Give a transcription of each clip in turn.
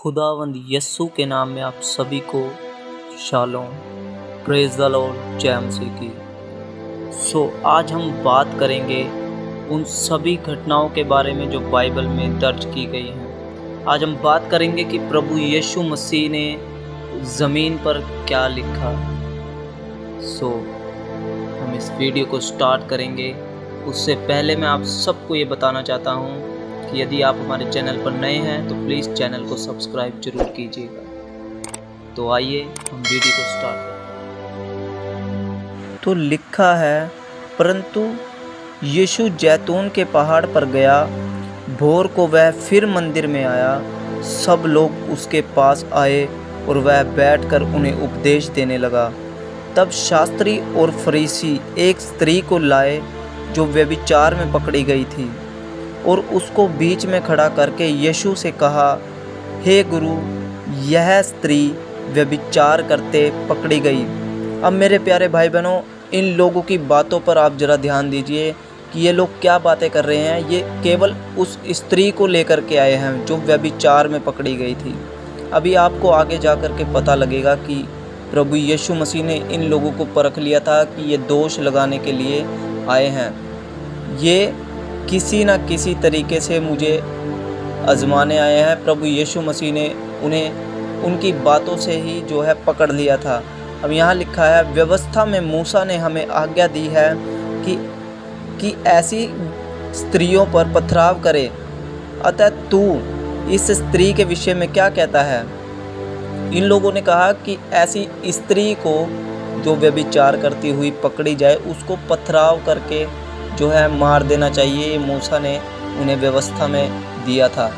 खुदावंद यस्सु के नाम में आप सभी को शालोम, प्रेज द लॉर्ड, जय मसीह की। आज हम बात करेंगे उन सभी घटनाओं के बारे में जो बाइबल में दर्ज की गई हैं। आज हम बात करेंगे कि प्रभु यीशु मसीह ने ज़मीन पर क्या लिखा। हम इस वीडियो को स्टार्ट करेंगे। उससे पहले मैं आप सबको ये बताना चाहता हूँ कि यदि आप हमारे चैनल पर नए हैं तो प्लीज़ चैनल को सब्सक्राइब जरूर कीजिएगा। तो आइए हम वीडियो को स्टार्ट करें। तो लिखा है, परंतु यीशु जैतून के पहाड़ पर गया। भोर को वह फिर मंदिर में आया। सब लोग उसके पास आए और वह बैठकर उन्हें उपदेश देने लगा। तब शास्त्री और फरीसी एक स्त्री को लाए जो व्यभिचार में पकड़ी गई थी, और उसको बीच में खड़ा करके यीशु से कहा, हे गुरु, यह स्त्री व्यभिचार करते पकड़ी गई। अब मेरे प्यारे भाई बहनों, इन लोगों की बातों पर आप ज़रा ध्यान दीजिए कि ये लोग क्या बातें कर रहे हैं। ये केवल उस स्त्री को लेकर के आए हैं जो व्यभिचार में पकड़ी गई थी। अभी आपको आगे जा कर के पता लगेगा कि प्रभु यीशु मसीह ने इन लोगों को परख लिया था कि ये दोष लगाने के लिए आए हैं। ये किसी न किसी तरीके से मुझे आजमाने आए हैं। प्रभु यीशु मसीह ने उन्हें उनकी बातों से ही जो है पकड़ लिया था। अब यहाँ लिखा है, व्यवस्था में मूसा ने हमें आज्ञा दी है कि ऐसी स्त्रियों पर पथराव करे। अतः तू इस स्त्री के विषय में क्या कहता है? इन लोगों ने कहा कि ऐसी स्त्री को जो व्यभिचार करती हुई पकड़ी जाए उसको पथराव करके जो है मार देना चाहिए। ये मूसा ने उन्हें व्यवस्था में दिया था।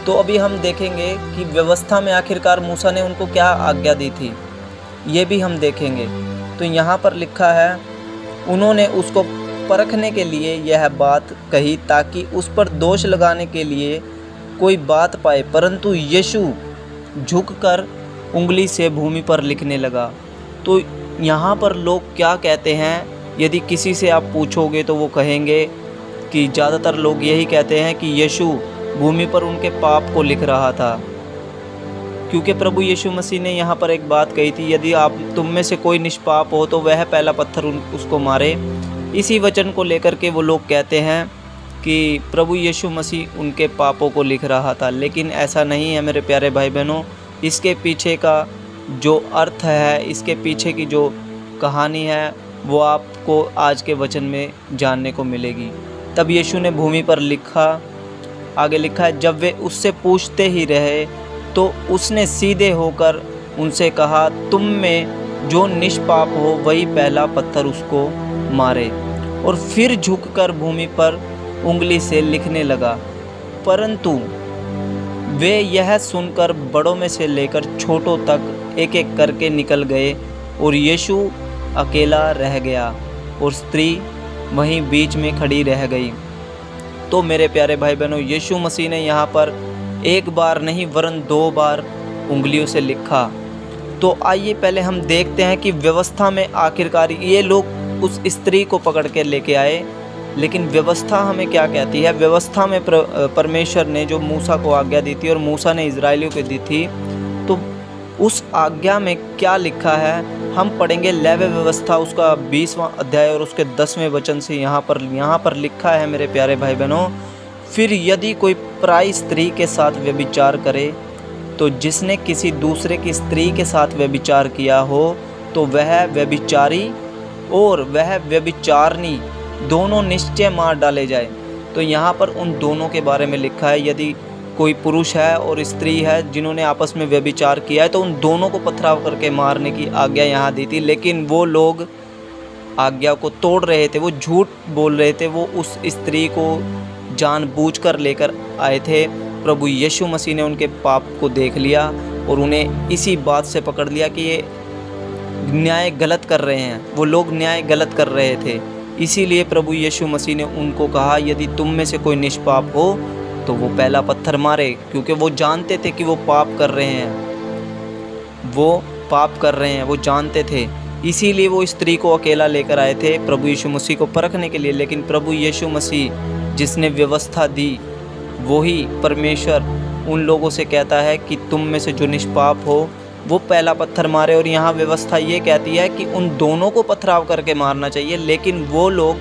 तो अभी हम देखेंगे कि व्यवस्था में आखिरकार मूसा ने उनको क्या आज्ञा दी थी, ये भी हम देखेंगे। तो यहाँ पर लिखा है, उन्होंने उसको परखने के लिए यह बात कही ताकि उस पर दोष लगाने के लिए कोई बात पाए। परंतु यीशु झुककर उंगली से भूमि पर लिखने लगा। तो यहाँ पर लोग क्या कहते हैं, यदि किसी से आप पूछोगे तो वो कहेंगे कि ज़्यादातर लोग यही कहते हैं कि यीशु भूमि पर उनके पाप को लिख रहा था, क्योंकि प्रभु यीशु मसीह ने यहाँ पर एक बात कही थी, यदि आप तुम में से कोई निष्पाप हो तो वह पहला पत्थर उसको मारे। इसी वचन को लेकर के वो लोग कहते हैं कि प्रभु यीशु मसीह उनके पापों को लिख रहा था, लेकिन ऐसा नहीं है मेरे प्यारे भाई बहनों। इसके पीछे का जो अर्थ है, इसके पीछे की जो कहानी है, वो आपको आज के वचन में जानने को मिलेगी। तब यीशु ने भूमि पर लिखा। आगे लिखा है, जब वे उससे पूछते ही रहे तो उसने सीधे होकर उनसे कहा, तुम में जो निष्पाप हो वही पहला पत्थर उसको मारे। और फिर झुककर भूमि पर उंगली से लिखने लगा। परंतु वे यह सुनकर बड़ों में से लेकर छोटों तक एक एक करके निकल गए, और यीशु अकेला रह गया और स्त्री वहीं बीच में खड़ी रह गई। तो मेरे प्यारे भाई बहनों, यीशु मसीह ने यहाँ पर एक बार नहीं वरन 2 बार उंगलियों से लिखा। तो आइए पहले हम देखते हैं कि व्यवस्था में आखिरकार ये लोग उस स्त्री को पकड़ के लेके आए, लेकिन व्यवस्था हमें क्या कहती है। व्यवस्था में परमेश्वर ने जो मूसा को आज्ञा दी थी और मूसा ने इजराइलियों को दी थी, तो उस आज्ञा में क्या लिखा है हम पढ़ेंगे। लेवी व्यवस्था उसका 20वां अध्याय और उसके 10वें वचन से यहाँ पर लिखा है मेरे प्यारे भाई बहनों, फिर यदि कोई पराई स्त्री के साथ व्यभिचार करे, तो जिसने किसी दूसरे की स्त्री के साथ व्यभिचार किया हो तो वह व्यभिचारी और वह व्यभिचारिणी दोनों निश्चय मार डाले जाए। तो यहाँ पर उन दोनों के बारे में लिखा है। यदि कोई पुरुष है और स्त्री है जिन्होंने आपस में व्यभिचार किया है तो उन दोनों को पथराव करके मारने की आज्ञा यहाँ दी थी, लेकिन वो लोग आज्ञा को तोड़ रहे थे, वो झूठ बोल रहे थे, वो उस स्त्री को जानबूझकर लेकर आए थे। प्रभु यीशु मसीह ने उनके पाप को देख लिया और उन्हें इसी बात से पकड़ लिया कि ये न्याय गलत कर रहे हैं। वो लोग न्याय गलत कर रहे थे, इसीलिए प्रभु यीशु मसीह ने उनको कहा, यदि तुम में से कोई निष्पाप हो तो वो पहला पत्थर मारे, क्योंकि वो जानते थे कि वो पाप कर रहे हैं, वो जानते थे। इसीलिए वो स्त्री को अकेला लेकर आए थे प्रभु यीशु मसीह को परखने के लिए। लेकिन प्रभु यीशु मसीह जिसने व्यवस्था दी, वही परमेश्वर उन लोगों से कहता है कि तुम में से जो निष्पाप हो वो पहला पत्थर मारे। और यहाँ व्यवस्था ये कहती है कि उन दोनों को पथराव करके मारना चाहिए, लेकिन वो लोग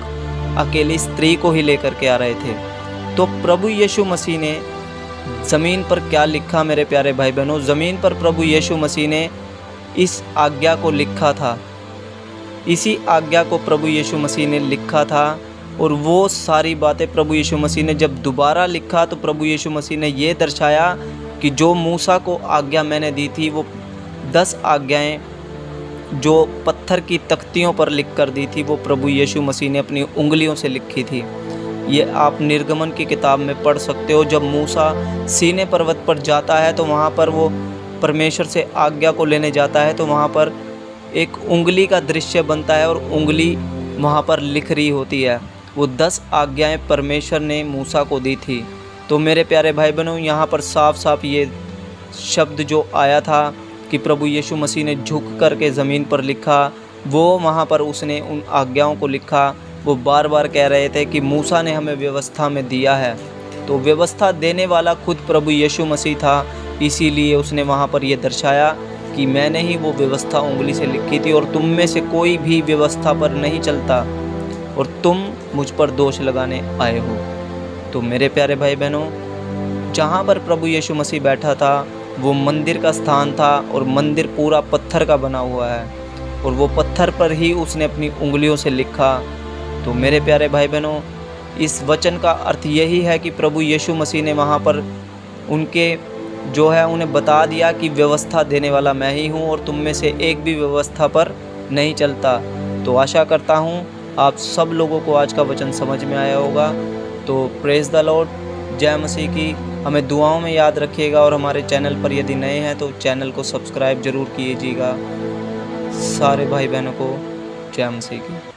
अकेली स्त्री को ही लेकर के आ रहे थे। तो प्रभु यीशु मसीह ने ज़मीन पर क्या लिखा मेरे प्यारे भाई बहनों, ज़मीन पर प्रभु यीशु मसीह ने इस आज्ञा को लिखा था। इसी आज्ञा को प्रभु यीशु मसीह ने लिखा था। और वो सारी बातें प्रभु यीशु मसीह ने जब दोबारा लिखा तो प्रभु यीशु मसीह ने ये दर्शाया कि जो मूसा को आज्ञा मैंने दी थी, वो 10 आज्ञाएं जो पत्थर की तख्तियों पर लिख कर दी थी, वो प्रभु यीशु मसीह ने अपनी उंगलियों से लिखी थी। ये आप निर्गमन की किताब में पढ़ सकते हो। जब मूसा सीने पर्वत पर जाता है तो वहाँ पर वो परमेश्वर से आज्ञा को लेने जाता है, तो वहाँ पर एक उंगली का दृश्य बनता है और उंगली वहाँ पर लिख रही होती है। वो 10 आज्ञाएं परमेश्वर ने मूसा को दी थी। तो मेरे प्यारे भाई बहनों, यहाँ पर साफ साफ ये शब्द जो आया था कि प्रभु यीशु मसीह ने झुक कर के ज़मीन पर लिखा, वो वहाँ पर उसने उन आज्ञाओं को लिखा। वो बार बार कह रहे थे कि मूसा ने हमें व्यवस्था में दिया है। तो व्यवस्था देने वाला खुद प्रभु यीशु मसीह था, इसीलिए उसने वहाँ पर ये दर्शाया कि मैंने ही वो व्यवस्था उंगली से लिखी थी और तुम में से कोई भी व्यवस्था पर नहीं चलता और तुम मुझ पर दोष लगाने आए हो। तो मेरे प्यारे भाई बहनों, जहाँ पर प्रभु यीशु मसीह बैठा था वो मंदिर का स्थान था और मंदिर पूरा पत्थर का बना हुआ है और वो पत्थर पर ही उसने अपनी उंगलियों से लिखा। तो मेरे प्यारे भाई बहनों, इस वचन का अर्थ यही है कि प्रभु यीशु मसीह ने वहाँ पर उनके जो है उन्हें बता दिया कि व्यवस्था देने वाला मैं ही हूँ और तुम में से एक भी व्यवस्था पर नहीं चलता। तो आशा करता हूँ आप सब लोगों को आज का वचन समझ में आया होगा। तो प्रेज़ द लॉर्ड, जय मसीह की। हमें दुआओं में याद रखिएगा और हमारे चैनल पर यदि नए हैं तो चैनल को सब्सक्राइब ज़रूर कीजिएगा। सारे भाई बहनों को जय मसीह की।